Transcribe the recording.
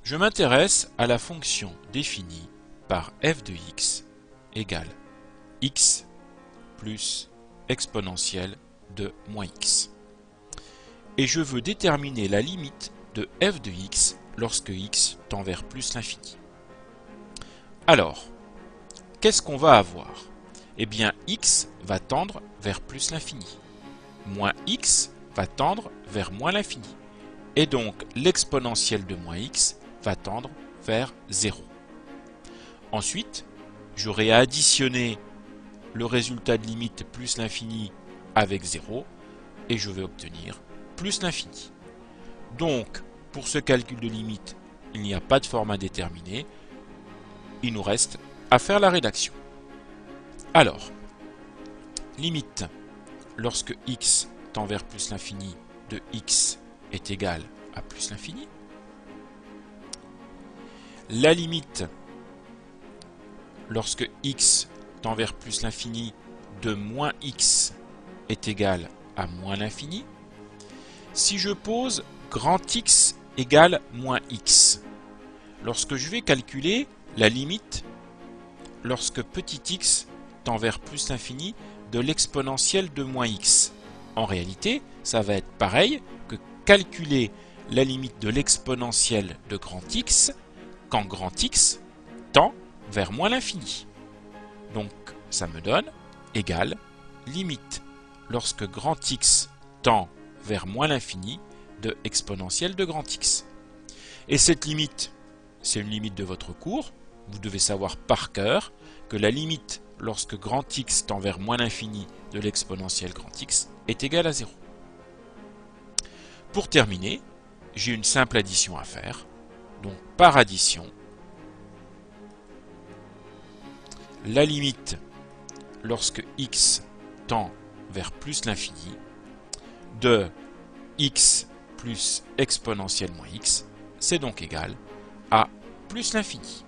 Je m'intéresse à la fonction définie par f de x égale x plus exponentielle de moins x. Et je veux déterminer la limite de f de x lorsque x tend vers plus l'infini. Alors, qu'est-ce qu'on va avoir? Eh bien, x va tendre vers plus l'infini. Moins x va tendre vers moins l'infini. Et donc, l'exponentielle de moins x va tendre vers 0. Ensuite, j'aurai à additionner le résultat de limite plus l'infini avec 0 et je vais obtenir plus l'infini. Donc, pour ce calcul de limite, il n'y a pas de forme indéterminée. Il nous reste à faire la rédaction. Alors, limite lorsque x tend vers plus l'infini de x est égal à plus l'infini. La limite lorsque x tend vers plus l'infini de moins x est égal à moins l'infini. Si je pose grand X égale moins x, lorsque je vais calculer la limite lorsque petit x tend vers plus l'infini de l'exponentielle de moins x, en réalité, ça va être pareil que calculer la limite de l'exponentielle de grand X quand grand X tend vers moins l'infini. Donc, ça me donne égale limite lorsque grand X tend vers moins l'infini de exponentielle de grand X. Et cette limite, c'est une limite de votre cours. Vous devez savoir par cœur que la limite lorsque grand X tend vers moins l'infini de l'exponentielle grand X est égale à 0. Pour terminer, j'ai une simple addition à faire. Donc, par addition, la limite lorsque x tend vers plus l'infini de x plus exponentielle moins x, c'est donc égal à plus l'infini.